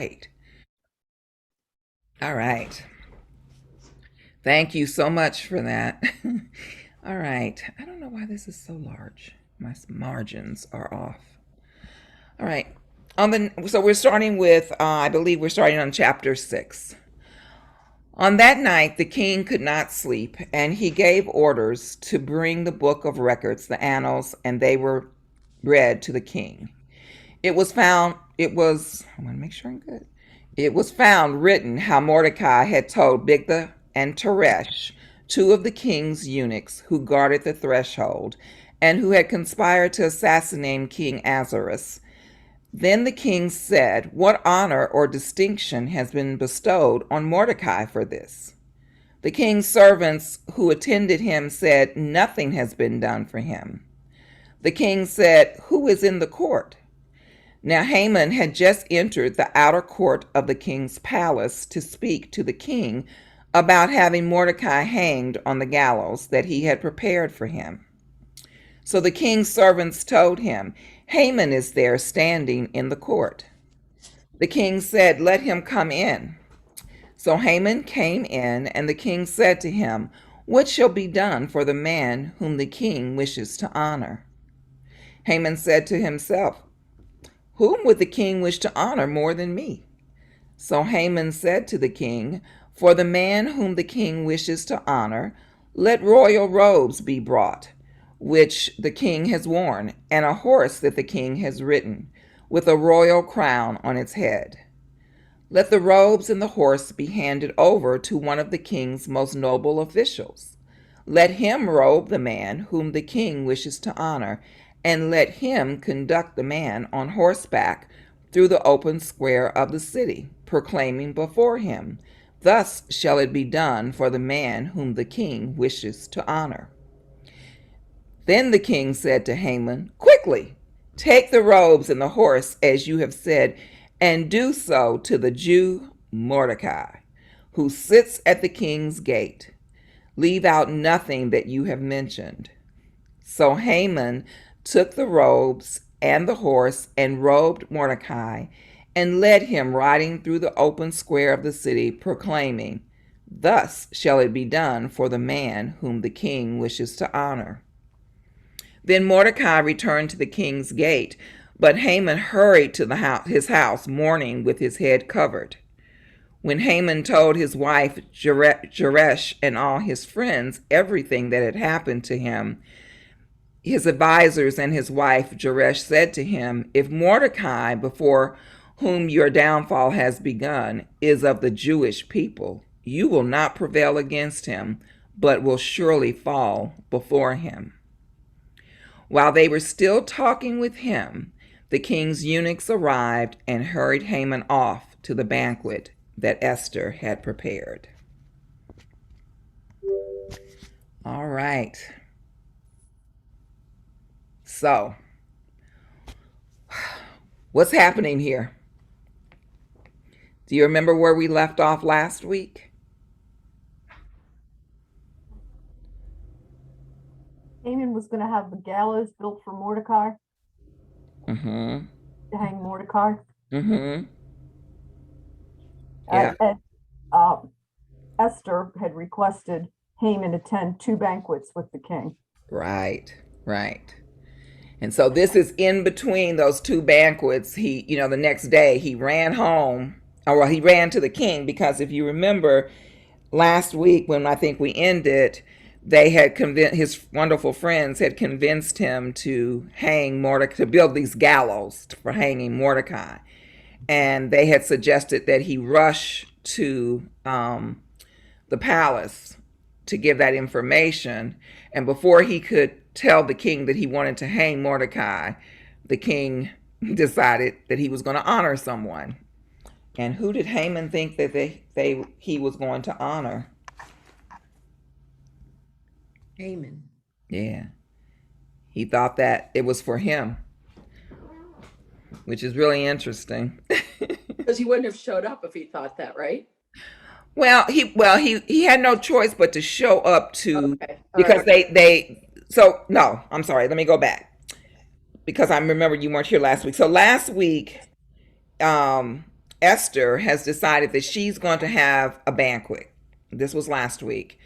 Right. All right. Thank you so much for that. All right. I don't know why this is so large. My margins are off. All right. So we're starting with I believe we're starting on chapter 6. On that night the king could not sleep, and he gave orders to bring the book of records, the annals, and they were read to the king. I want to make sure I'm good. It was found written how Mordecai had told Bigtha and Teresh, two of the king's eunuchs who guarded the threshold, and who had conspired to assassinate King Ahasuerus. Then the king said, "What honor or distinction has been bestowed on Mordecai for this?" The king's servants who attended him said, "Nothing has been done for him." The king said, "Who is in the court?" Now Haman had just entered the outer court of the king's palace to speak to the king about having Mordecai hanged on the gallows that he had prepared for him. So the king's servants told him, "Haman is there standing in the court." The king said, "Let him come in." So Haman came in, and the king said to him, "What shall be done for the man whom the king wishes to honor?" Haman said to himself, "Whom would the king wish to honor more than me?" So Haman said to the king, "For the man whom the king wishes to honor, let royal robes be brought, which the king has worn, and a horse that the king has ridden, with a royal crown on its head. Let the robes and the horse be handed over to one of the king's most noble officials. Let him robe the man whom the king wishes to honor, and let him conduct the man on horseback through the open square of the city, proclaiming before him, 'Thus shall it be done for the man whom the king wishes to honor.'" Then the king said to Haman, "Quickly, take the robes and the horse as you have said, and do so to the Jew Mordecai, who sits at the king's gate. Leave out nothing that you have mentioned." So Haman took the robes and the horse and robed Mordecai and led him riding through the open square of the city, proclaiming, "Thus shall it be done for the man whom the king wishes to honor." Then Mordecai returned to the king's gate, but Haman hurried to his house, mourning with his head covered. When Haman told his wife Zeresh and all his friends everything that had happened to him, his advisors and his wife Zeresh said to him, "If Mordecai, before whom your downfall has begun, is of the Jewish people, you will not prevail against him, but will surely fall before him." While they were still talking with him, the king's eunuchs arrived and hurried Haman off to the banquet that Esther had prepared. All right. So, what's happening here? Do you remember where we left off last week? Haman was going to have the gallows built for Mordecai Mm-hmm. to hang Mordecai. Mm-hmm. Yeah. And Esther had requested Haman attend 2 banquets with the king. Right. Right. And so this is in between those 2 banquets. The next day he ran home, or well, he ran to the king, because if you remember last week when I think we ended, they had convinced his wonderful friends had convinced him to hang Mordecai, to build these gallows for hanging Mordecai, and they had suggested that he rush to the palace to give that information. And before he could tell the king that he wanted to hang Mordecai, the king decided that he was going to honor someone. And who did Haman think that he was going to honor? Haman. Yeah. He thought that it was for him, which is really interesting. Because he wouldn't have showed up if he thought that, right? He had no choice but to show up to, Okay. because they so no, I'm sorry, let me go back, because I remember you weren't here last week. So last week, Esther has decided that she's going to have a banquet. This was last week.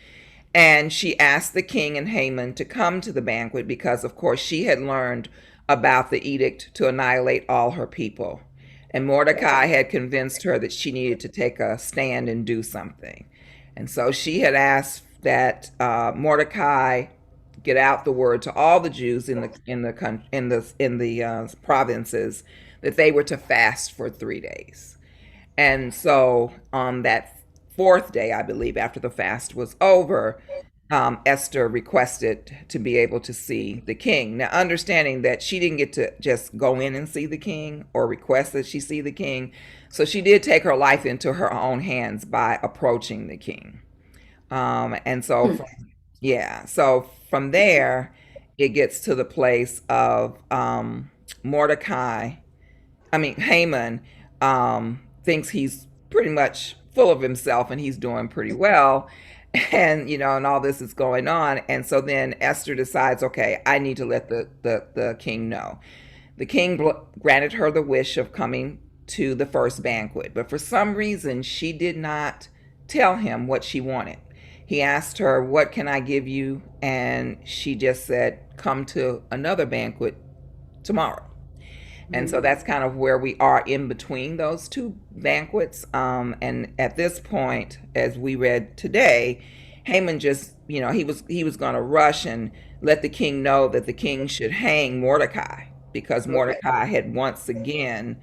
And she asked the king and Haman to come to the banquet because, of course, she had learned about the edict to annihilate all her people. And Mordecai had convinced her that she needed to take a stand and do something. And so she had asked that Mordecai get out the word to all the Jews in the provinces that they were to fast for 3 days. And so on that fourth day, I believe, after the fast was over, Esther requested to be able to see the king. Now, understanding that she didn't get to just go in and see the king or request that she see the king, so she did take her life into her own hands by approaching the king. And so, so from there, it gets to the place of Haman thinks he's pretty much full of himself and he's doing pretty well. And, and all this is going on. And so then Esther decides, okay, I need to let the king know. The king granted her the wish of coming to the first banquet. But for some reason, she did not tell him what she wanted. He asked her, what can I give you? And she just said, come to another banquet tomorrow. And so that's kind of where we are in between those two banquets. And at this point, as we read today, Haman just, he was going to rush and let the king know that the king should hang Mordecai because Mordecai had once again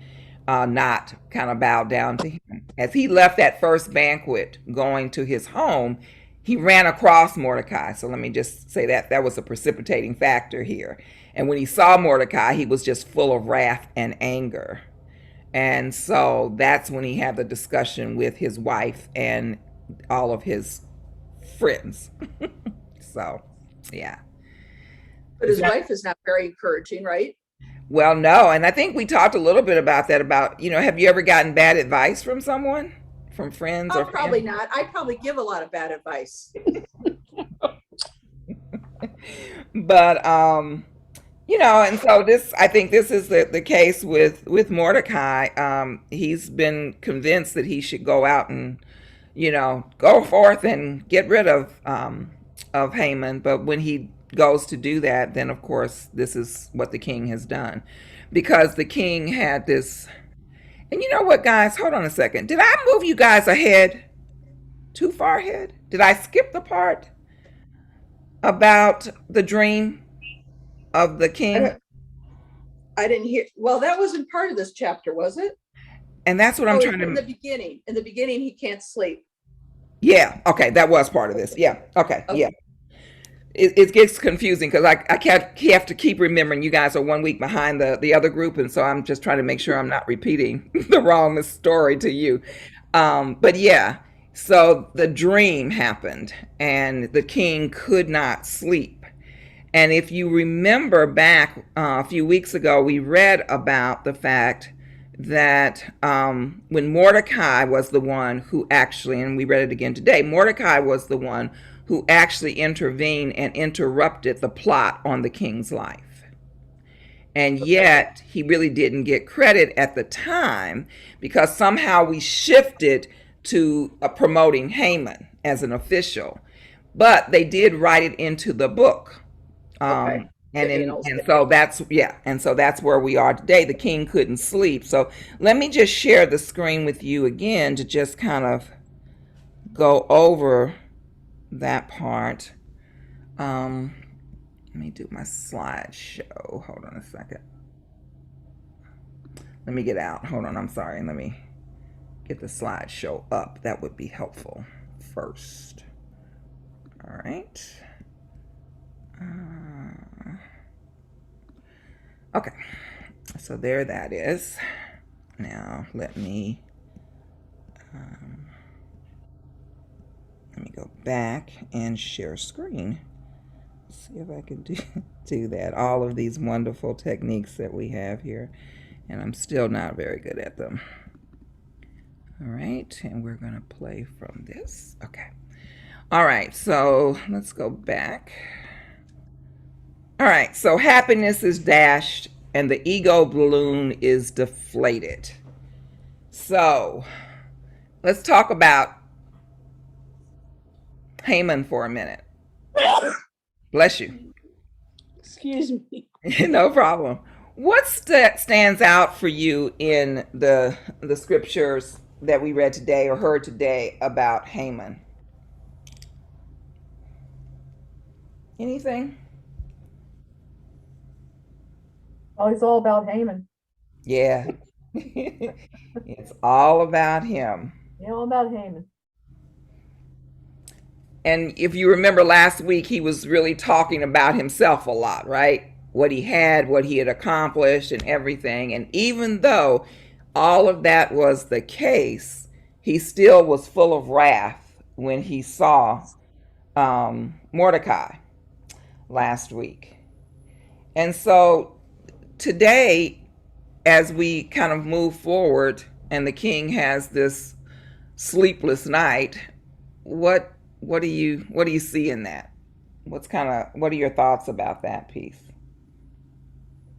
not kind of bowed down to him. As he left that first banquet going to his home, he ran across Mordecai. So let me just say that was a precipitating factor here. And when he saw Mordecai, he was just full of wrath and anger. And so that's when he had the discussion with his wife and all of his friends. So, yeah. But his wife is not very encouraging, right? Well, no. And I think we talked a little bit about that, have you ever gotten bad advice from someone? From friends or probably family? not. I probably give a lot of bad advice. But and so I think this is the case with Mordecai. He's been convinced that he should go out and go forth and get rid of Haman. But when he goes to do that, then of course this is what the king has done, because the king had this. And you know what, guys? Hold on a second. Did I move you guys ahead? Too far ahead? Did I skip the part about the dream of the king? I didn't hear. Well, that wasn't part of this chapter, was it? And that's what I'm trying to. In the beginning. In the beginning, he can't sleep. Yeah. Okay. That was part of this. Yeah. Okay. Yeah. It gets confusing because I have to keep remembering you guys are 1 week behind the other group, and so I'm just trying to make sure I'm not repeating the wrong story to you. But yeah, so the dream happened, and the king could not sleep. And if you remember back a few weeks ago, we read about the fact that when Mordecai was the one who actually, and we read it again today, Mordecai was the one who actually intervened and interrupted the plot on the king's life. And yet he really didn't get credit at the time because somehow we shifted to promoting Haman as an official. But they did write it into the book. And so that's where we are today. The king couldn't sleep. So let me just share the screen with you again to just kind of go over that part. Let me do my slideshow. Hold on a second. Let me get out. Hold on. I'm sorry. Let me get the slideshow up. That would be helpful first. All right. Okay. So there that is. Now let me go back and share screen. See if I can do that. All of these wonderful techniques that we have here, and I'm still not very good at them. All right, and we're going to play from this. Okay. All right, so let's go back. All right, so happiness is dashed and the ego balloon is deflated. So let's talk about Haman for a minute. Bless you. Excuse me. No problem. What stands out for you in the scriptures that we read today or heard today about Haman? Anything? Oh, it's all about Haman. Yeah. It's all about him. Yeah, all about Haman. And if you remember last week, he was really talking about himself a lot, right? What he had, what he had accomplished, and everything. And even though all of that was the case, he still was full of wrath when he saw Mordecai last week. And so today, as we kind of move forward, and the king has this sleepless night, what do you see in that? What are your thoughts about that piece?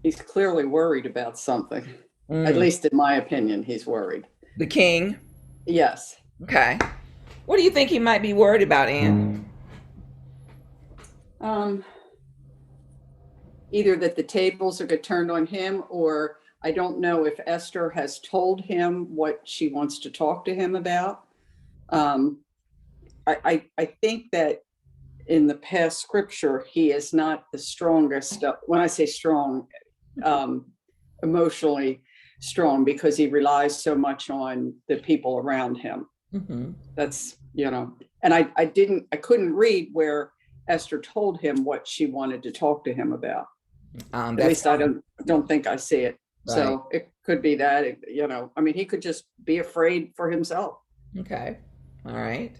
He's clearly worried about something. At Mm. least in my opinion, he's worried. The king? Yes. Okay. What do you think he might be worried about, Anne? Either that the tables are get turned on him, or I don't know if Esther has told him what she wants to talk to him about. I think that in the past scripture, he is not the strongest. When I say strong, emotionally strong, because he relies so much on the people around him. Mm-hmm. That's, and I couldn't read where Esther told him what she wanted to talk to him about. At least I don't think I see it. Right. So it could be that, I mean, he could just be afraid for himself. Okay. All right.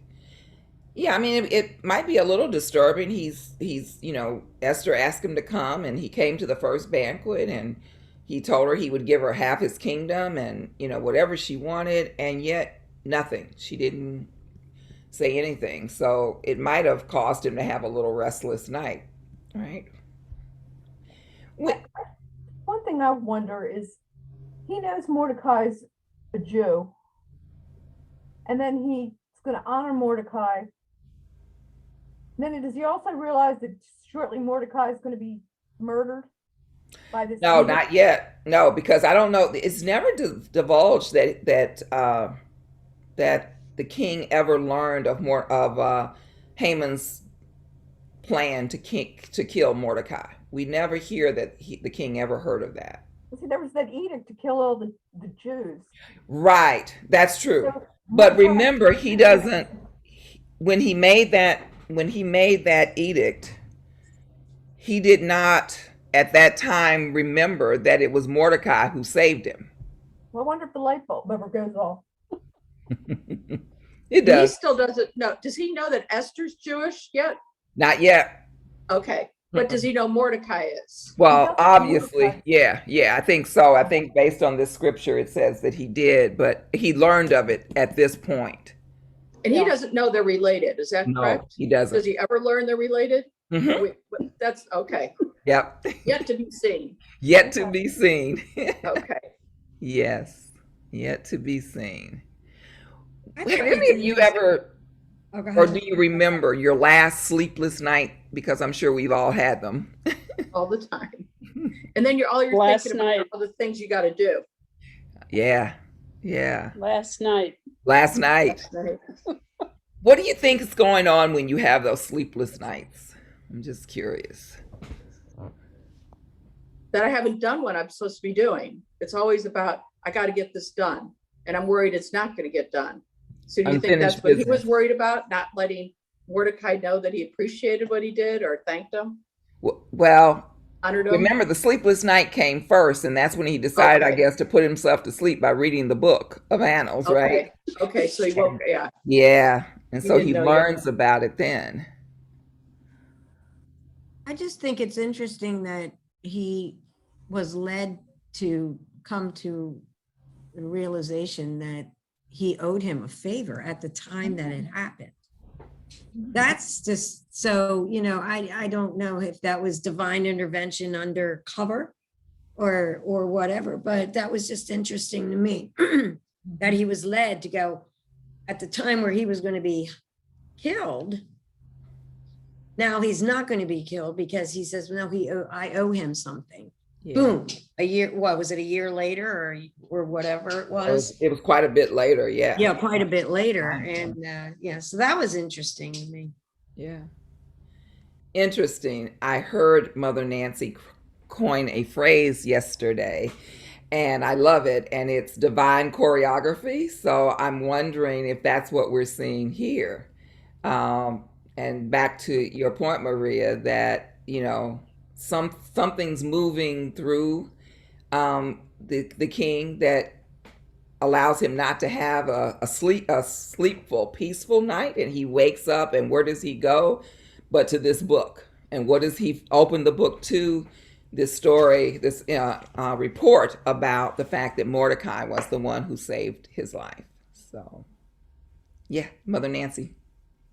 Yeah, I mean, it might be a little disturbing. He's Esther asked him to come, and he came to the first banquet, and he told her he would give her half his kingdom and, whatever she wanted, and yet nothing. She didn't say anything. So it might have caused him to have a little restless night, right? One thing I wonder is, he knows Mordecai's a Jew, and then he's going to honor Mordecai. Then does he also realize that shortly Mordecai is going to be murdered by this? No, not yet. No, because I don't know. It's never divulged that the king ever learned of Haman's plan to kill Mordecai. We never hear that the king ever heard of that. See, there was that edict to kill all the Jews. Right, that's true. So But Mordecai- remember, he doesn't. When he made that edict, he did not at that time remember that it was Mordecai who saved him. Well, I wonder if the light bulb ever goes off. It He does. still doesn't know. Does he know that Esther's Jewish yet? Not yet. Okay. But does he know Mordecai is? Well, doesn't obviously, Mordecai. yeah, I think so. I think based on this scripture, it says that he did, but he learned of it at this point. And he Yeah. doesn't know they're related. Is that No, correct? he Does doesn't. he ever learn they're related? Mhm. That's okay. Yep. Yet to be seen. Yet to be seen. Okay. Yes, yet to be seen. I Have think any it's of you interesting- ever, Oh, go or ahead. do you remember your last sleepless night? Because I'm sure we've all had them. All the time. And then you're Last thinking about night. all the things you got to do. Yeah. Last night. Last night. What do you think is going on when you have those sleepless nights? I'm just curious. That I haven't done what I'm supposed to be doing. It's always about, I got to get this done. And I'm worried it's not going to get done. So do you think Unfinished that's what he was business. worried about? Not letting Mordecai know that he appreciated what he did or thanked him, Well, honored him? remember the sleepless night came first, and that's when he decided, I Okay. guess, to put himself to sleep by reading the book of Annals, right? Okay, so he woke, yeah. Yeah. And He so didn't he know learns about it then. I just think it's interesting that he was led to come to the realization that he owed him a favor at the time that it happened. That's just so, I don't know if that was divine intervention undercover or whatever, but that was just interesting to me. that he was led to go at the time where he was going to be killed. Now he's not going to be killed because he says, no, I owe him something. Yeah. Boom. A year, what was it, a year later or whatever it was? It was quite a bit later. Yeah. Yeah, quite a bit later. And yeah, so that was interesting to me. Yeah. Interesting. I heard Mother Nancy coin a phrase yesterday, and I love it, and it's divine choreography. So I'm wondering if that's what we're seeing here. And back to your point, Maria, that something's moving through the king that allows him not to have a sleepful, peaceful night, and he wakes up, and where does he go? But to this book. And what does he open the book to? This story, this report about the fact that Mordecai was the one who saved his life. So, yeah, Mother Nancy.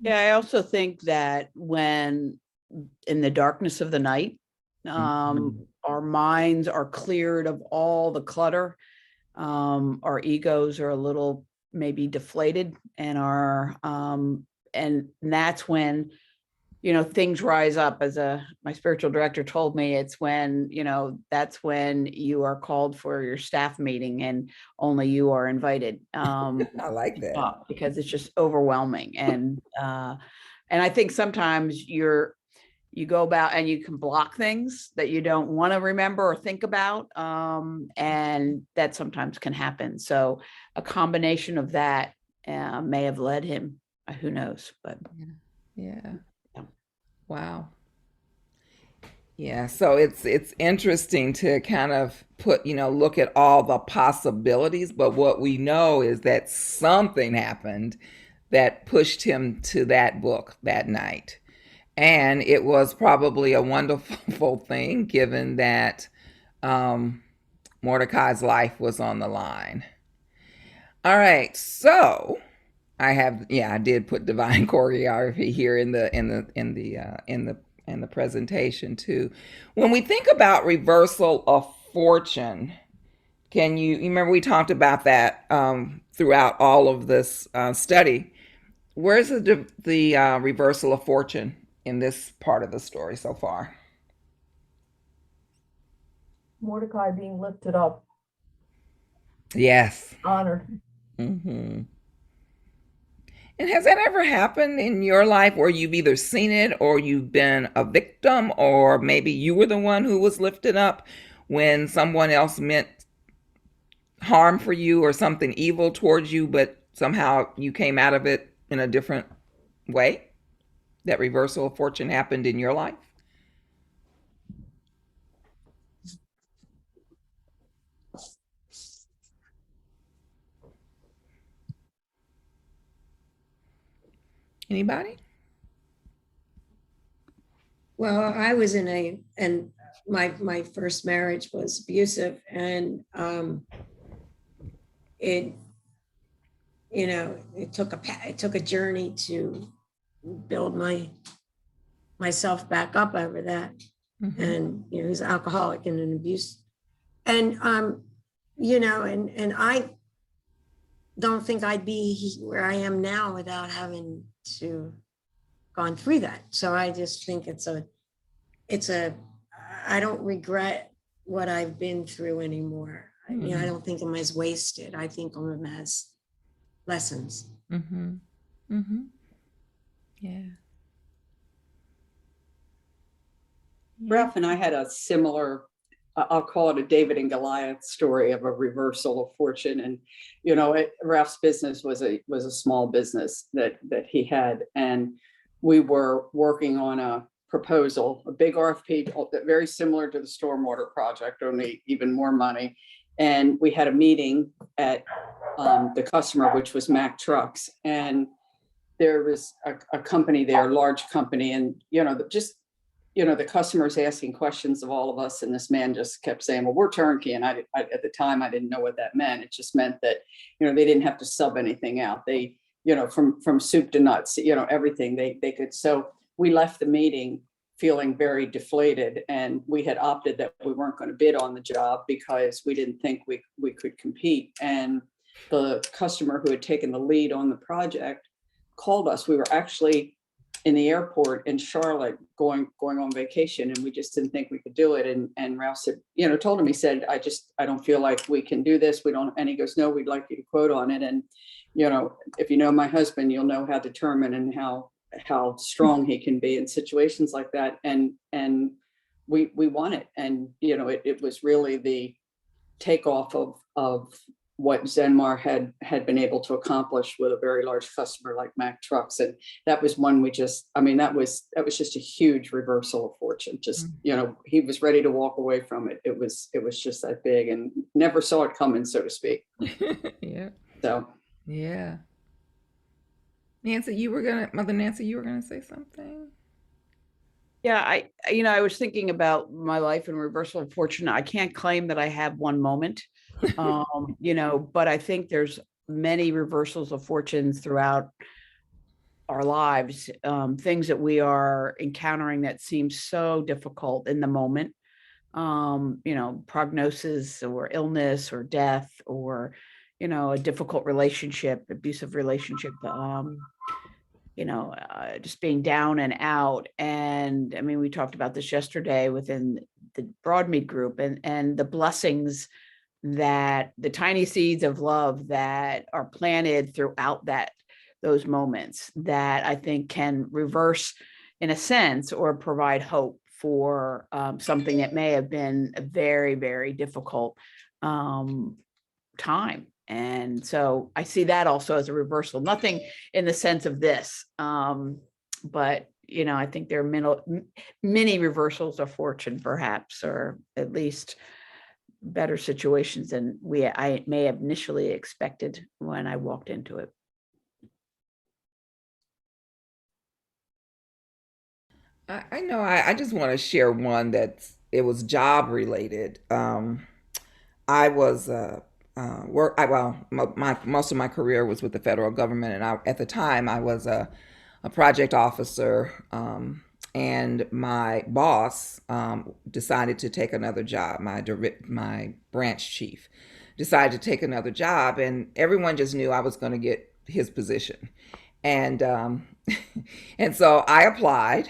Yeah, I also think that when in the darkness of the night, our minds are cleared of all the clutter. Our egos are a little maybe deflated, and and that's when things rise up. As my spiritual director told me, it's when that's when you are called for your staff meeting and only you are invited. I like that because it's just overwhelming, and I think sometimes you go about and you can block things that you don't want to remember or think about, and that sometimes can happen. So a combination of that may have led him. Who knows? But yeah. Wow. Yeah, so it's interesting to kind of look at all the possibilities, but what we know is that something happened that pushed him to that book that night. And it was probably a wonderful thing, given that Mordecai's life was on the line. All right, so I did put divine choreography here in the presentation too. When we think about reversal of fortune, can you remember we talked about that throughout all of this study? Where's the reversal of fortune in this part of the story so far? Mordecai being lifted up. Yes. Honored. Mm-hmm. And has that ever happened in your life where you've either seen it or you've been a victim, or maybe you were the one who was lifted up when someone else meant harm for you or something evil towards you, but somehow you came out of it in a different way? That reversal of fortune happened in your life? Anybody? Well, I was and my first marriage was abusive, and it took a journey to build myself back up over that. Mm-hmm. And he was an alcoholic and an abuse, and and I don't think I'd be where I am now without having to gone through that. So I just think I don't regret what I've been through anymore. Mm-hmm. I don't think of them as wasted. I think of them as lessons. Mm-hmm. Mm-hmm. Yeah. Ralph and I had a similar, I'll call it a David and Goliath story of a reversal of fortune. And, Ralph's business was a small business that he had. And we were working on a proposal, a big RFP, very similar to the stormwater project, only even more money. And we had a meeting at the customer, which was Mack Trucks. And there was a company there, a large company. And, the customer's asking questions of all of us. And this man just kept saying, well, we're turnkey. And I at the time, I didn't know what that meant. It just meant that, they didn't have to sub anything out. They, from soup to nuts, everything they could. So we left the meeting feeling very deflated, and we had opted that we weren't going to bid on the job because we didn't think we could compete. And the customer who had taken the lead on the project called us. We were actually in the airport in Charlotte going on vacation, and we just didn't think we could do it. And Ralph said, told him, he said, I don't feel like we can do this. We don't. And he goes, no, we'd like you to quote on it. And, if you know my husband, you'll know how determined and how strong he can be in situations like that. And we won it. And, it was really the takeoff of what Zenmar had been able to accomplish with a very large customer like Mack Trucks. And that was one that was just a huge reversal of fortune. Just, he was ready to walk away from it. It was just that big, and never saw it coming, so to speak. Yeah. So. Yeah. Mother Nancy, you were gonna say something? Yeah, I was thinking about my life and reversal of fortune. I can't claim that I have one moment, but I think there's many reversals of fortunes throughout our lives, things that we are encountering that seem so difficult in the moment, prognosis or illness or death, or, a difficult relationship, abusive relationship, just being down and out. And I mean, we talked about this yesterday within the Broadmead group, and the blessings that the tiny seeds of love that are planted throughout those moments that I think can reverse, in a sense, or provide hope for something that may have been a very, very difficult time. And so I see that also as a reversal, nothing in the sense of this, but I think there are many reversals of fortune, perhaps, or at least better situations than I may have initially expected when I walked into it. I know. I just want to share one it was job related. I was most of my career was with the federal government, and at the time I was a project officer, and my boss decided to take another job. My branch chief decided to take another job, and everyone just knew I was going to get his position, and and so I applied.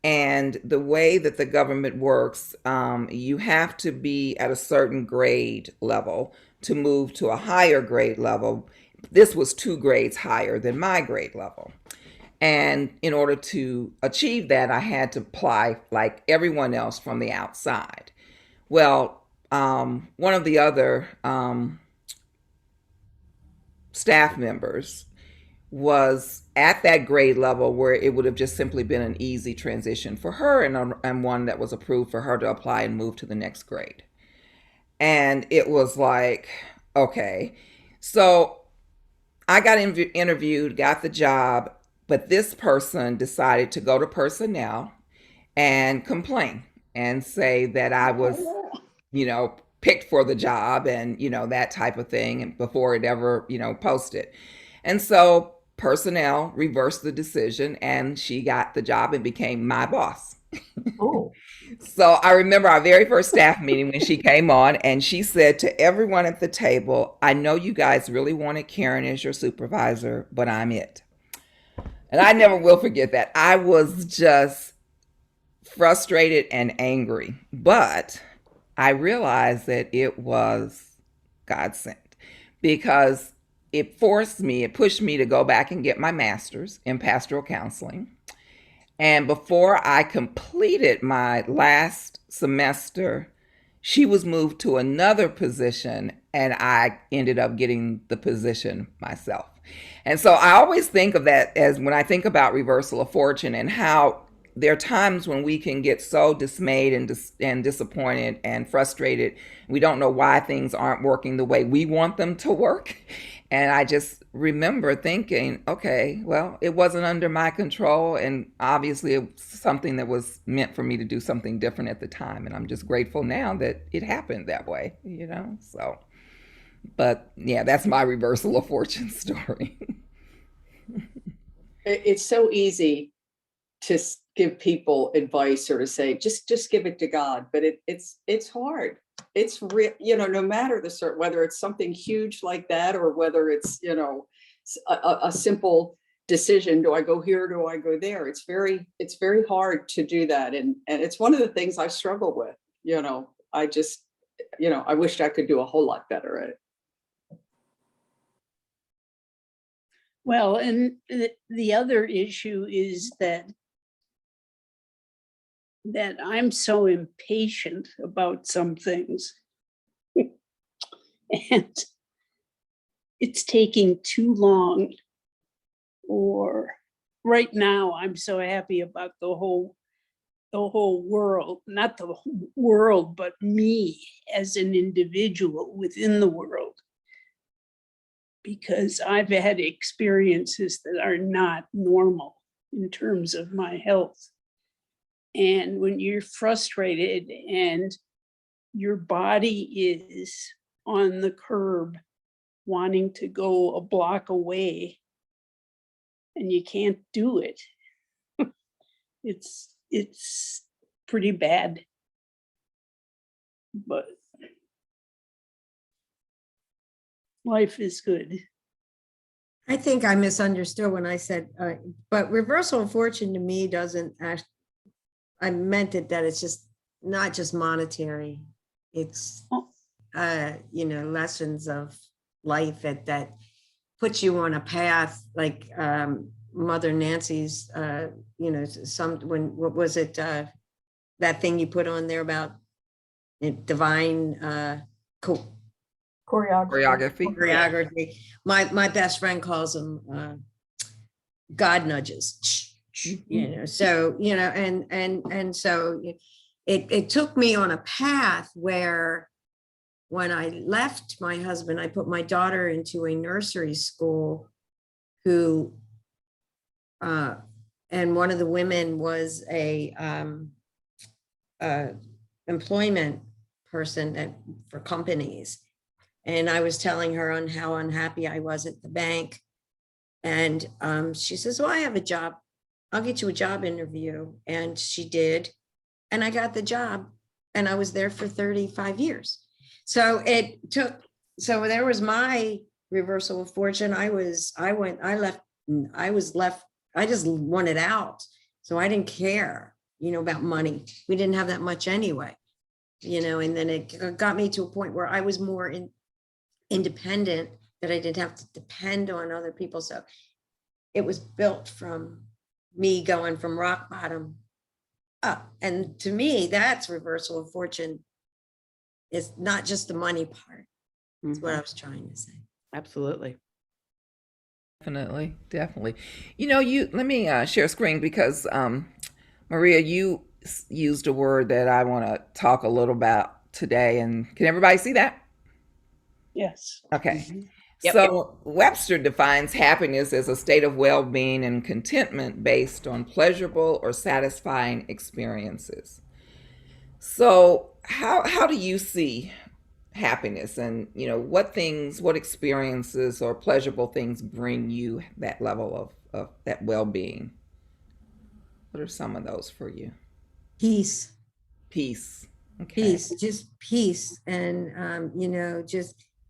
And the way that the government works, you have to be at a certain grade level to move to a higher grade level. This was 2 grades higher than my grade level. And in order to achieve that, I had to apply like everyone else from the outside. Well, one of the other staff members was at that grade level where it would have just simply been an easy transition for her, and one that was approved for her to apply and move to the next grade. And it was like, okay. So I got interviewed, got the job, but this person decided to go to personnel and complain and say that I was, picked for the job, and, that type of thing, and before it ever, posted. And so personnel reversed the decision, and she got the job and became my boss. Oh, So I remember our very first staff meeting when she came on, and she said to everyone at the table, I know you guys really wanted Karen as your supervisor, but I'm it. And I never will forget that. I was just frustrated and angry, but I realized that it was God sent, because it pushed me to go back and get my master's in pastoral counseling. And before I completed my last semester, she was moved to another position, and I ended up getting the position myself. And so I always think of that as when I think about reversal of fortune, and how there are times when we can get so dismayed and disappointed and frustrated. We don't know why things aren't working the way we want them to work. And I just remember thinking, okay, well, it wasn't under my control. And obviously it was something that was meant for me to do something different at the time. And I'm just grateful now that it happened that way, so. But yeah, that's my reversal of fortune story. It's so easy to give people advice or to say, just give it to God. But it's hard. it's real, you know, no matter the sort, whether it's something huge like that, or whether it's, you know, a simple decision, do I go here, do I go there? It's very hard to do that. And it's one of the things I struggle with, you know, I just, you know, I wished I could do a whole lot better at it. Well, and the other issue is that I'm so impatient about some things. And it's taking too long. Or right now, I'm so happy about the whole world, not the whole world, but me as an individual within the world. Because I've had experiences that are not normal in terms of my health. And when you're frustrated and your body is on the curb wanting to go a block away and you can't do it, it's pretty bad. But life is good. I think I misunderstood when I said, but reversal of fortune to me doesn't act, I meant it that it's just not just monetary. It's, you know, lessons of life that puts you on a path, like Mother Nancy's, you know, what was it, that thing you put on there about divine choreography. My best friend calls them God nudges. You know, so, you know, and so it took me on a path where when I left my husband, I put my daughter into a nursery school who, and one of the women was a employment person for companies. And I was telling her on how unhappy I was at the bank. And she says, well, I have a job. I'll get you a job interview. And she did. And I got the job. And I was there for 35 years. So so there was my reversal of fortune. I just wanted out. So I didn't care, you know, about money. We didn't have that much anyway, you know, and then it got me to a point where I was more independent, that I didn't have to depend on other people. So it was built from me going from rock bottom up. And to me, that's reversal of fortune. It's not just the money part. That's what I was trying to say. Absolutely. Definitely. You know, let me share a screen because Maria, you used a word that I want to talk a little about today. And can everybody see that? Yes. Okay. Yep. So Webster defines happiness as a state of well-being and contentment based on pleasurable or satisfying experiences. So how do you see happiness, and you know, what experiences or pleasurable things bring you that level of that well-being? What are some of those for you? Peace. Okay. Just peace. And, you know,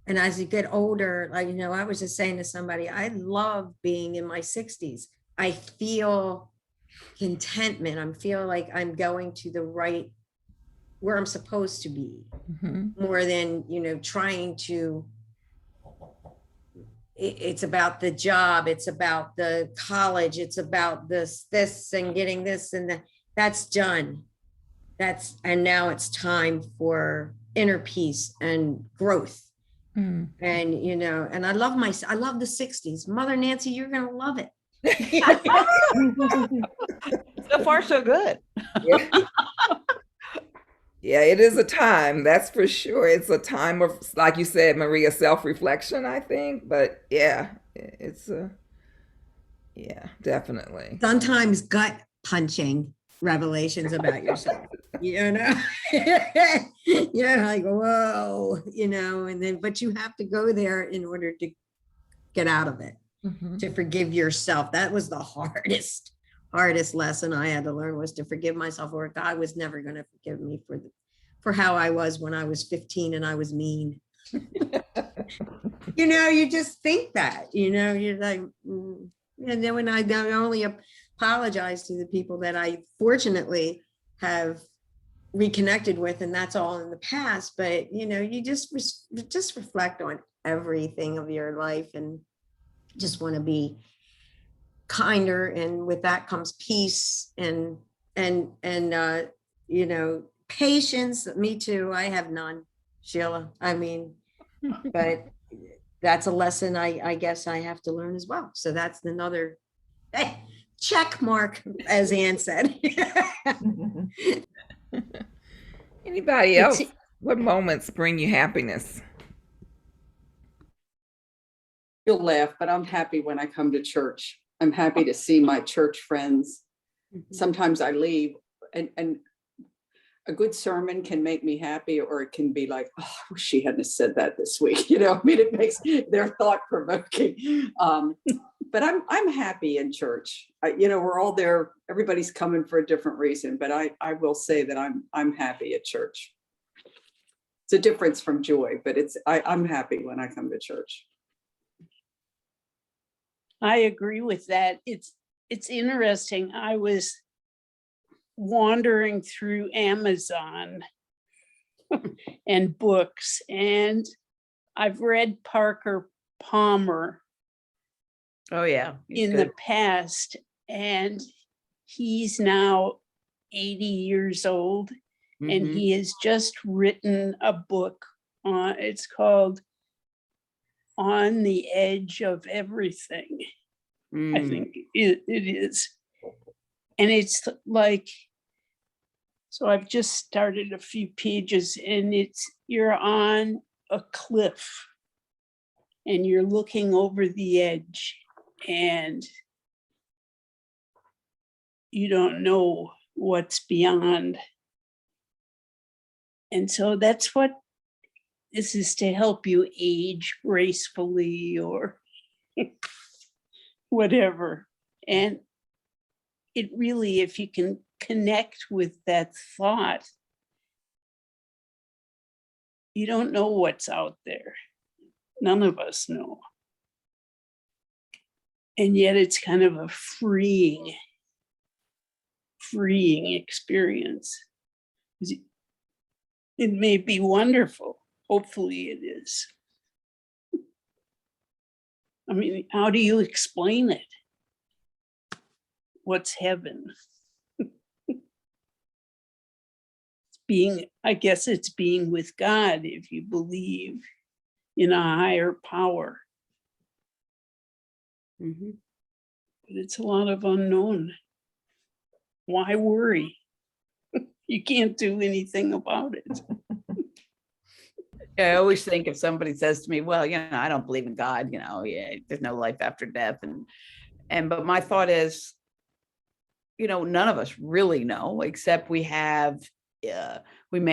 and as you get older, like, you know, I was just saying to somebody, I love being in my 60s. I feel contentment. I feel like I'm going to the right, where I'm supposed to be, more than, you know, trying to, it's about the job. It's about the college. It's about this and getting this and that. That's done. And now it's time for inner peace and growth. And, you know, and I love the 60s. Mother Nancy, you're going to love it. So far, so good. Yeah, it is a time, that's for sure. It's a time of, like you said, Maria, self-reflection, I think. But yeah, yeah, definitely. Sometimes gut punching revelations about yourself, you know. You're like, whoa, you know, and then, but you have to go there in order to get out of it, to forgive yourself. That was the hardest lesson I had to learn, was to forgive myself, or God was never going to forgive me for how I was when I was 15 and I was mean. You just think that, you're like, and then when I not only apologize to the people that I fortunately have reconnected with, and that's all in the past, but you just reflect on everything of your life and just want to be kinder, and with that comes peace and patience. Me too, I have none, Sheila. I mean, but that's a lesson I guess I have to learn as well. So that's another check mark, as Ann said. Anybody else? What moments bring you happiness? You'll laugh, but I'm happy when I come to church. I'm happy to see my church friends. Sometimes I leave and a good sermon can make me happy, or it can be like, oh, I wish she hadn't said that this week. I mean, it makes their thought provoking. But I'm happy in church. We're all there. Everybody's coming for a different reason, but I will say that I'm happy at church. It's a difference from joy, but I'm happy when I come to church. I agree with that. It's interesting. I was wandering through Amazon and books, and I've read Parker Palmer Oh, yeah. in the past, and he's now 80 years old, and he has just written a book it's called On the Edge of Everything. I think it is. And it's like, so I've just started a few pages, and you're on a cliff and you're looking over the edge and you don't know what's beyond. And so that's what this is, to help you age gracefully or whatever. And it really, if you can connect with that thought, you don't know what's out there. None of us know. And yet it's kind of a freeing experience. It may be wonderful. Hopefully it is. I mean, how do you explain it? What's heaven? I guess it's being with God if you believe in a higher power. But it's a lot of unknown. Why worry? You can't do anything about it. I always think if somebody says to me, well, I don't believe in God, there's no life after death. But my thought is, none of us really know, except we may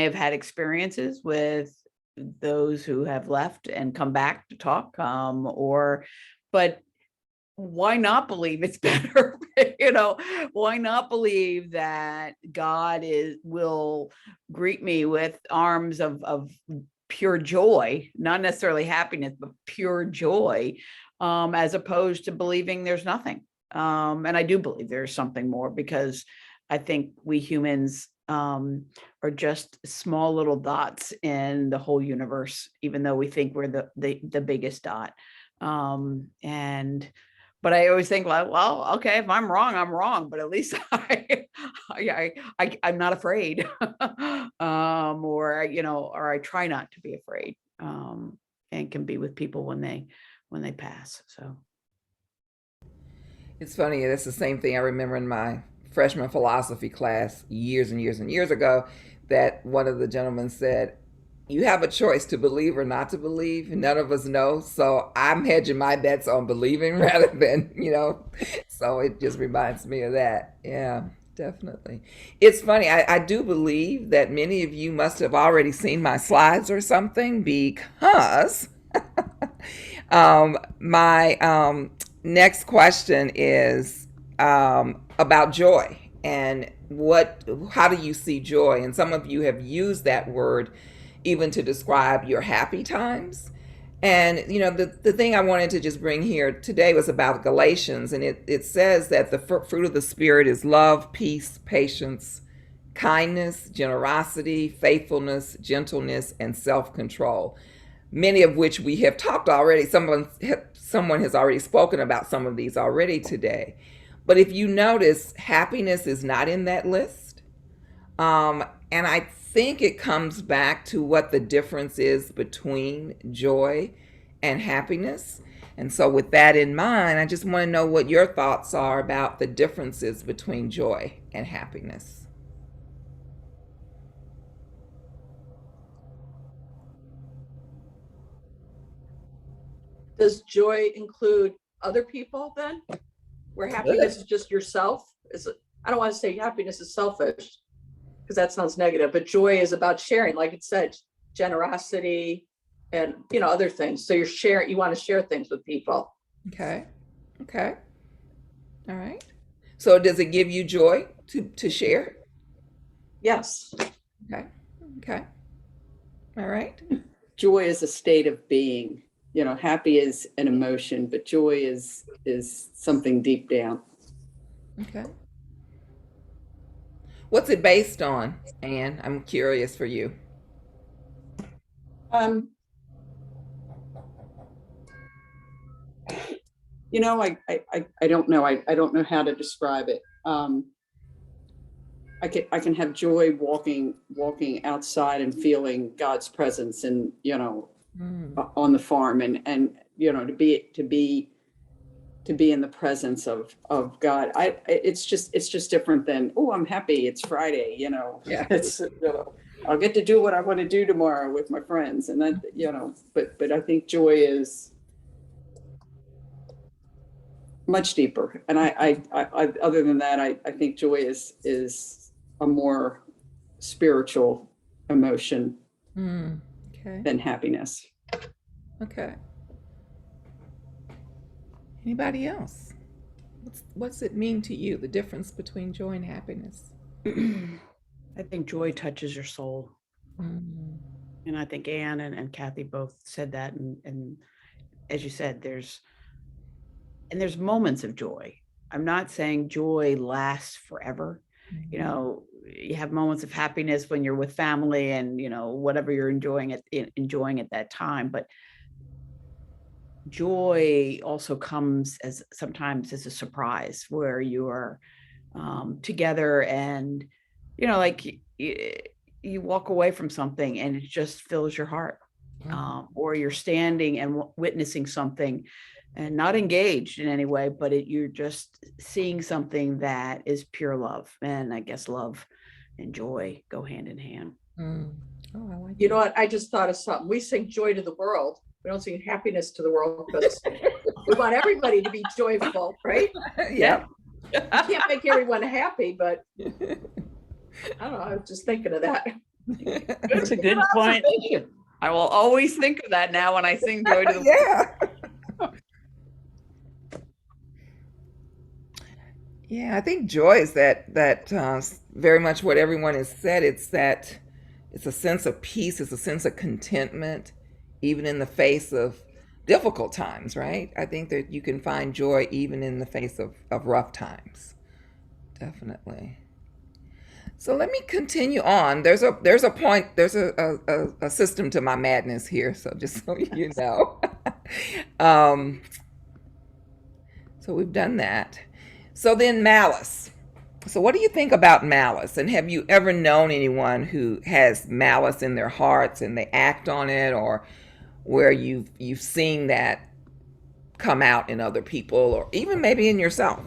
have had experiences with those who have left and come back to talk, but why not believe it's better? Why not believe that God will greet me with arms of pure joy, not necessarily happiness, but pure joy, as opposed to believing there's nothing. And I do believe there's something more, because I think we humans are just small little dots in the whole universe, even though we think we're the biggest dot. But I always think, well, okay, if I'm wrong, I'm wrong, but at least I'm not afraid, or I try not to be afraid, and can be with people when they pass. So it's funny. That's the same thing I remember in my freshman philosophy class years and years and years ago, that one of the gentlemen said, you have a choice to believe or not to believe. None of us know. So I'm hedging my bets on believing rather than, so it just reminds me of that. Yeah, definitely. It's funny. I do believe that many of you must have already seen my slides or something, because my next question is about joy. and how do you see joy? And some of you have used that word even to describe your happy times. And the thing I wanted to just bring here today was about Galatians, and it says that the fruit of the Spirit is love, peace, patience, kindness, generosity, faithfulness, gentleness, and self-control, many of which we have talked already. Someone has already spoken about some of these already today. But if you notice, happiness is not in that list. And I think it comes back to what the difference is between joy and happiness. And so, with that in mind, I just want to know what your thoughts are about the differences between joy and happiness. Does joy include other people then? Where happiness is just yourself? I don't want to say happiness is selfish because that sounds negative, but joy is about sharing, like it said, generosity and other things. So you want to share things with people. Okay. Okay. All right. So does it give you joy to share? Yes. Okay. Okay. All right. Joy is a state of being. Happy is an emotion, but joy is something deep down. Okay. What's it based on, Anne? I'm curious for you. I don't know. I don't know how to describe it. I can have joy walking outside and feeling God's presence and on the farm and to be in the presence of God. It's just different than, oh, I'm happy, it's Friday, Yeah. It's I'll get to do what I want to do tomorrow with my friends, and that but I think joy is much deeper. And I other than that, I think joy is a more spiritual emotion Okay. than happiness. Okay. Anybody else? What's it mean to you, the difference between joy and happiness? I think joy touches your soul. Mm. And I think Anne and Kathy both said that. And as you said, there's moments of joy. I'm not saying joy lasts forever. You have moments of happiness when you're with family and, whatever you're enjoying at that time. But joy also comes sometimes as a surprise where you are together and, like you walk away from something and it just fills your heart. Or you're standing and witnessing something and not engaged in any way, but you're just seeing something that is pure love. And I guess love and joy go hand in hand. Oh, I like You know what? I just thought of something. We sing joy to the world. We don't sing happiness to the world because we want everybody to be joyful, right? Yeah. You can't make everyone happy, but I don't know. I was just thinking of that. That's a good point. I will always think of that now when I sing joy to the world. Yeah. Yeah, I think joy is that very much what everyone has said. It's a sense of peace. It's a sense of contentment, even in the face of difficult times, right? I think that you can find joy even in the face of rough times. Definitely. So let me continue on. There's a point. There's a system to my madness here. So just so you know. So we've done that. So then malice. So what do you think about malice? And have you ever known anyone who has malice in their hearts and they act on it, or where you've seen that come out in other people or even maybe in yourself?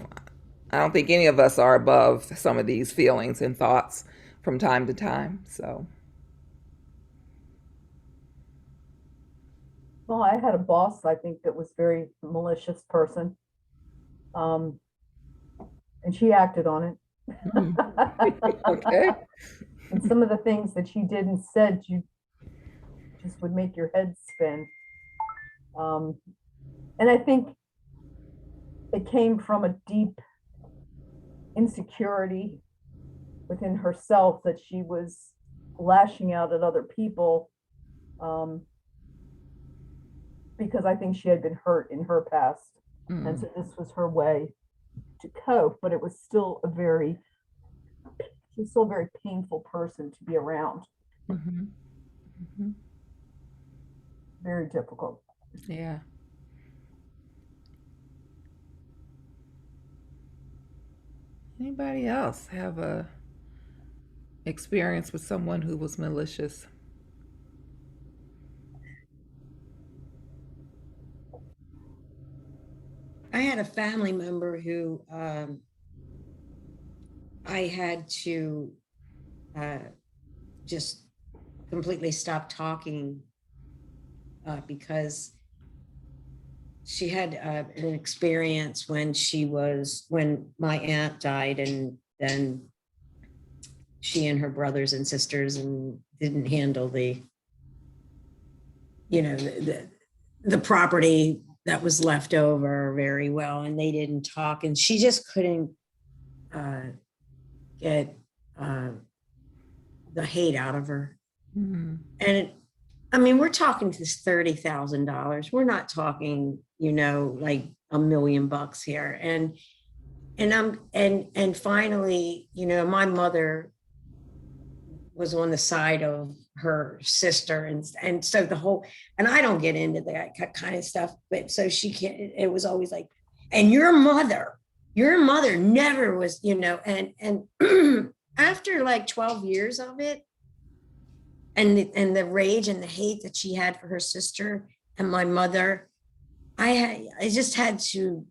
I don't think any of us are above some of these feelings and thoughts from time to time. So Well, I had a boss, I think, that was very malicious person. And she acted on it. okay. And some of the things that she did and said, you just would make your head spin. And I think it came from a deep insecurity within herself that she was lashing out at other people, because I think she had been hurt in her past. And so this was her way to cope, but it was still she's still a very painful person to be around. Mhm. Mhm. Very difficult. Yeah. Anybody else have a experience with someone who was malicious? I had a family member who I had to just completely stop talking because she had an experience when my aunt died, and then she and her brothers and sisters and didn't handle the the property that was left over very well, and they didn't talk, and she just couldn't get the hate out of her. Mhm. And I mean, we're talking this $30,000. We're not talking, like $1 million here. And finally, my mother was on the side of her sister, and so and I don't get into that kind of stuff, but so she can't. It was always like, and your mother never was, and after like 12 years of it, and the rage and the hate that she had for her sister and my mother, I just had to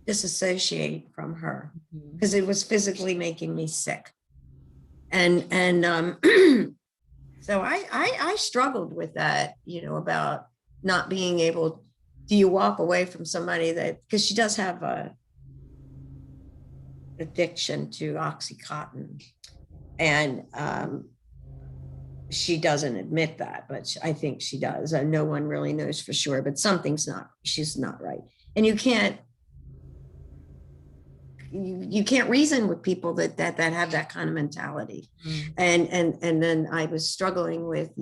disassociate from her because it was physically making me sick. And so I struggled with that, about not being able. Do you walk away from somebody because she does have a addiction to Oxycontin, and she doesn't admit that, but I think she does. No one really knows for sure, but she's not right. And you can't reason with people that have that kind of mentality. And then I was struggling with,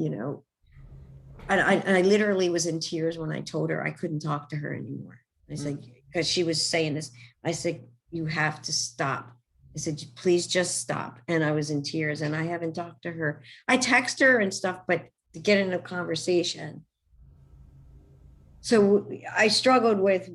I literally was in tears when I told her I couldn't talk to her anymore. I said, because she was saying this, I said, you have to stop. I said, please just stop. And I was in tears, and I haven't talked to her. I text her and stuff, but to get into a conversation. So I struggled with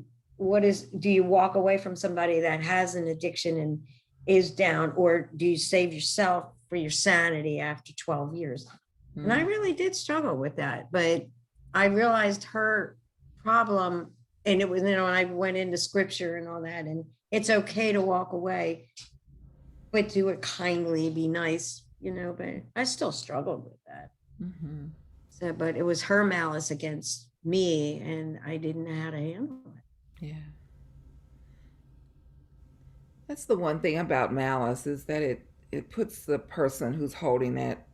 do you walk away from somebody that has an addiction and is down, or do you save yourself for your sanity after 12 years? And I really did struggle with that, but I realized her problem, and it was, I went into scripture and all that, and it's okay to walk away, but do it kindly, be nice, but I still struggled with that. Mm-hmm. So, but it was her malice against me, and I didn't know how to handle it. Yeah. That's the one thing about malice, is that it puts the person who's holding that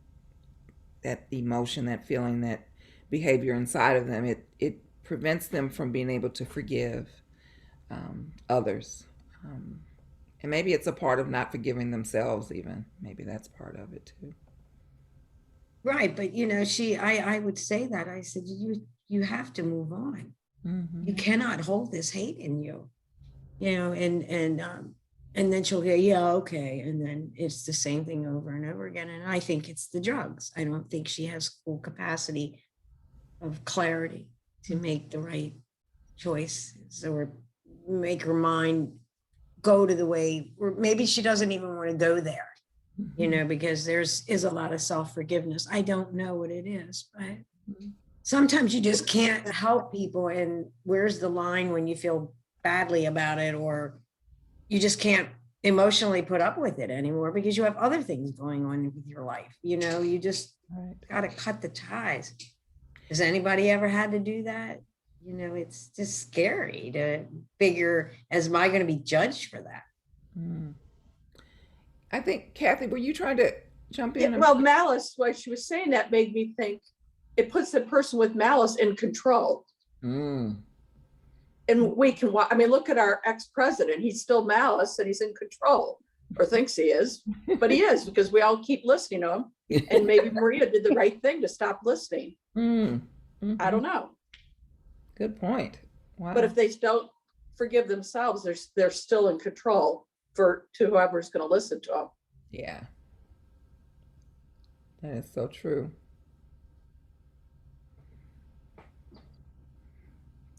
emotion, that feeling, that behavior inside of them. It prevents them from being able to forgive others. And maybe it's a part of not forgiving themselves even. Maybe that's part of it too. Right. But I would say that. I said, you have to move on. Mm-hmm. You cannot hold this hate in you, and then she'll go, yeah, okay. And then it's the same thing over and over again. And I think it's the drugs. I don't think she has full capacity of clarity to make the right choice, or make her mind go to the way, or maybe she doesn't even want to go there, because is a lot of self-forgiveness. I don't know what it is, but sometimes you just can't help people. And where's the line when you feel badly about it, or you just can't emotionally put up with it anymore because you have other things going on with your life. You just got to cut the ties. Has anybody ever had to do that? It's just scary to figure, am I going to be judged for that? I think, Kathy, were you trying to jump in? Yeah, well, malice, why she was saying that made me think it puts the person with malice in control. And we can, look at our ex-president. He's still malice and he's in control. or thinks he is, but he is, because we all keep listening to him. And maybe Maria did the right thing to stop listening. I don't know. Good point. Wow. But if they don't forgive themselves, they're still in control to whoever's going to listen to them. Yeah. That is so true.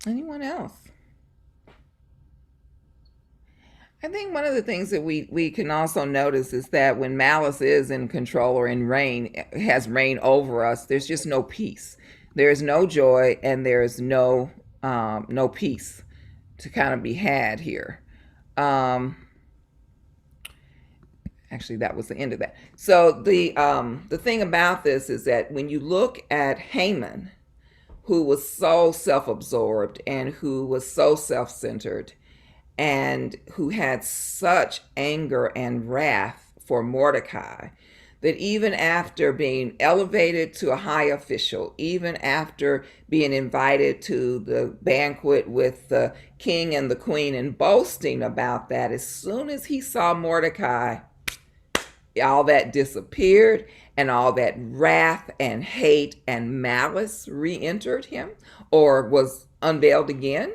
Anyone else? I think one of the things that we can also notice is that when Malice is in control or has reign over us, there's just no peace. There's no joy, and there's no peace to kind of be had here. Actually, that was the end of that. So the thing about this is that when you look at Haman, who was so self-absorbed and who was so self-centered and who had such anger and wrath for Mordecai, that even after being elevated to a high official, even after being invited to the banquet with the king and the queen and boasting about that, as soon as he saw Mordecai, all that disappeared, and all that wrath and hate and malice re-entered him or was unveiled again.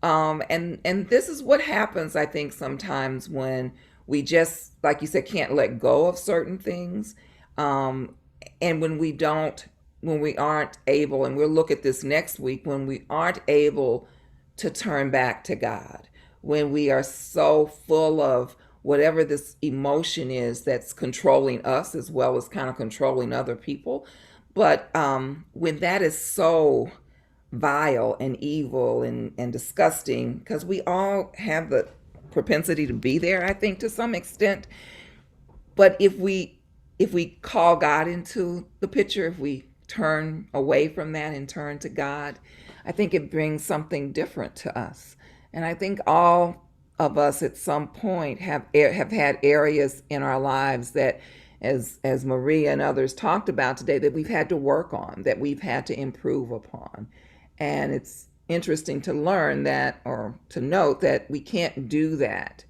And this is what happens, I think, sometimes when we just, like you said, can't let go of certain things. And when we aren't able, and we'll look at this next week, when we aren't able to turn back to God, when we are so full of whatever this emotion is that's controlling us as well as kind of controlling other people. But when that is so vile and evil and disgusting, because we all have the propensity to be there, I think, to some extent. But if we call God into the picture, if we turn away from that and turn to God, I think it brings something different to us. And I think all of us at some point have had areas in our lives that, as Maria and others talked about today, that we've had to work on, that we've had to improve upon. And it's interesting to learn that, or to note that we can't do that,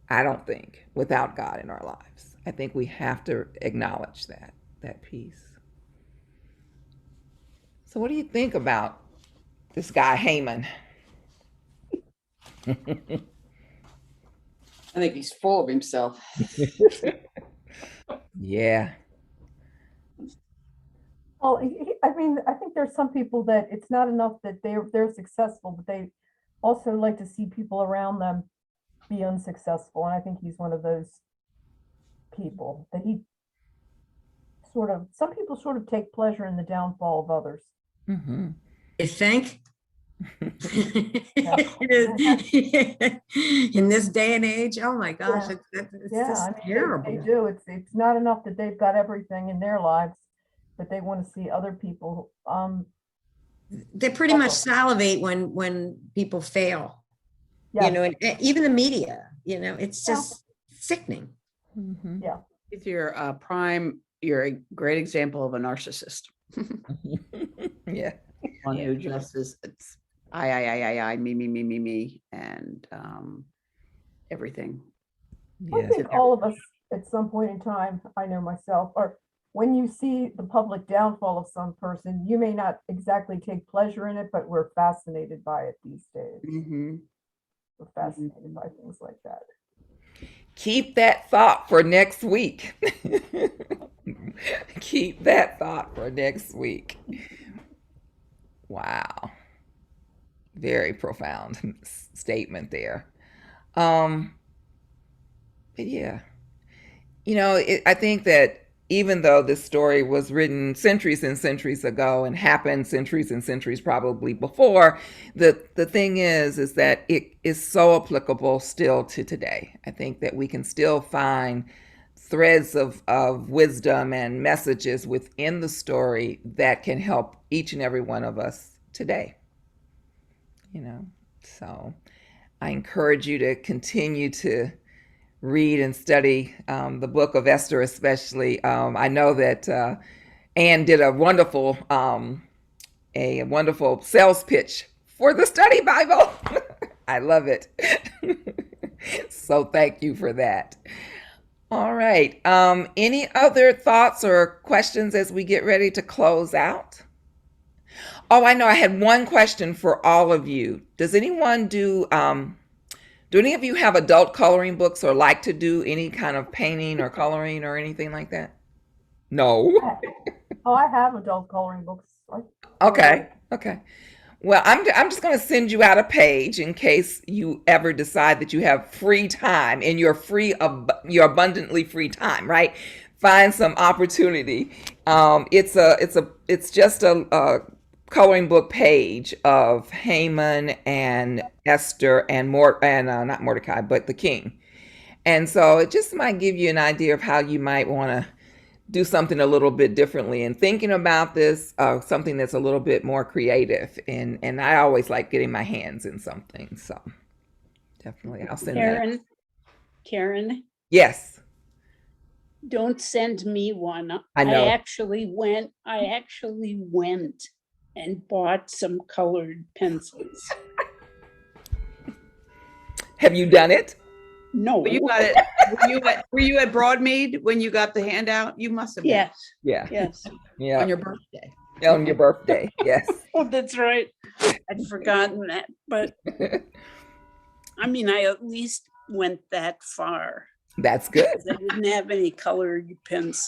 I don't think, without God in our lives. I think we have to acknowledge that piece. So what do you think about this guy Haman? I think he's full of himself. Yeah. Well, I mean, I think there's some people that it's not enough that they're successful, but they also like to see people around them be unsuccessful. And I think he's one of those people that some people sort of take pleasure in the downfall of others. Mm-hmm. You think? In this day and age, oh my gosh, it's just I mean, terrible. they do. It's not enough that they've got everything in their lives, but they want to see other people. They pretty much salivate when people fail. Yes. You know, and even the media. You know, it's just sickening. Mm-hmm. Yeah. If you're you're a great example of a narcissist. Yeah. One who just is, it's I, me, and everything. I Yeah. think all of us at some point in time, I know myself, or when you see the public downfall of some person, you may not exactly take pleasure in it, but we're fascinated by it these days. Mm-hmm. We're fascinated by things like that. Keep that thought for next week. Keep that thought for next week. Wow. Very profound statement there. But yeah, I think that even though this story was written centuries and centuries ago and happened centuries and centuries probably before, the thing is that it is so applicable still to today. I think that we can still find threads of wisdom and messages within the story that can help each and every one of us today. So I encourage you to continue to read and study the book of Esther, especially. I know that Anne did a wonderful sales pitch for the study Bible. I love it. So thank you for that. All right. Any other thoughts or questions as we get ready to close out? Oh, I know. I had one question for all of you. Does anyone do any of you have adult coloring books or like to do any kind of painting or coloring or anything like that? No. Oh, I have adult coloring books. Okay. Okay. Well, I'm just going to send you out a page in case you ever decide that you have free time in your your abundantly free time, right? Find some opportunity. It's just a coloring book page of Haman and Esther and not Mordecai, but the king. And so it just might give you an idea of how you might want to do something a little bit differently and thinking about this, something that's a little bit more creative. And I always like getting my hands in something. So definitely I'll send that. Karen, Yes, don't send me one. I know. I actually went and bought some colored pencils. Have you done it? No. But you got it. Were you at Broadmead when you got the handout? You must have been. Yes, Yeah. yes. Yeah. On your birthday. On your birthday. Yes. Oh, that's right. I'd forgotten that, but I mean, I at least went that far. That's good. I didn't have any colored pens.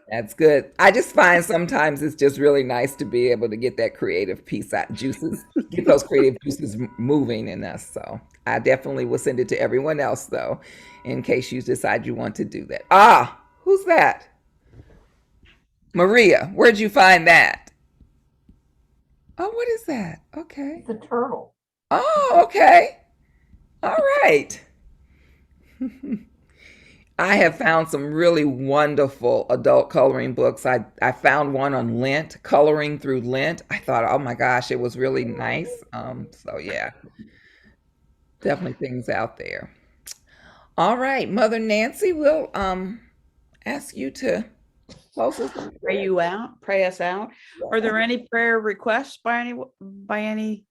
That's good. I just find sometimes it's just really nice to be able to get that creative piece out, get those creative juices moving in us. So I definitely will send it to everyone else though, in case you decide you want to do that. Ah, who's that? Maria, where'd you find that? Oh, what is that? Okay. It's a turtle. Oh, okay. All right. I have found some really wonderful adult coloring books. I found one on Lent, coloring through Lent. I thought, oh my gosh, it was really nice. So yeah, definitely things out there. All right, Mother Nancy, we'll ask you to close us out. Pray us out. Are there any prayer requests by anything?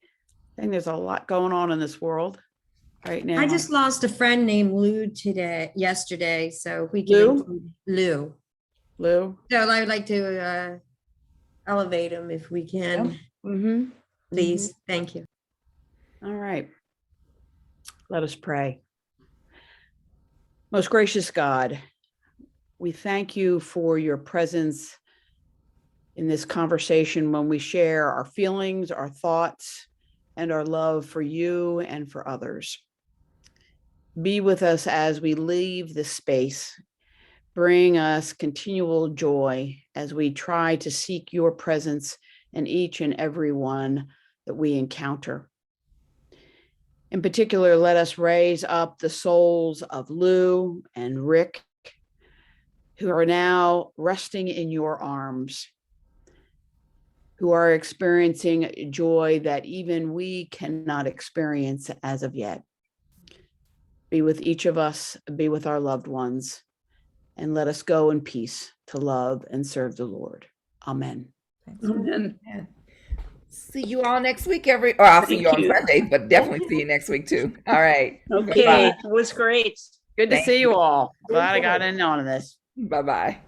There's a lot going on in this world right now. I just lost a friend named yesterday, so if we can Lou? include Lou. Lou? So I would like to elevate him if we can, Mm-hmm. please. Thank you. All right. Let us pray. Most gracious God, we thank you for your presence in this conversation when we share our feelings, our thoughts, and our love for you and for others. Be with us as we leave this space. Bring us continual joy as we try to seek your presence in each and every one that we encounter. In particular, let us raise up the souls of Lou and Rick, who are now resting in your arms, who are experiencing joy that even we cannot experience as of yet. Be with each of us, be with our loved ones, and let us go in peace to love and serve the Lord. Amen. Amen. See you all next week, I'll see you on Thank you. Sunday, but definitely see you next week too. All right. Okay, it was great. Good to Thank see you. you all. Glad I got in on this. Bye-bye.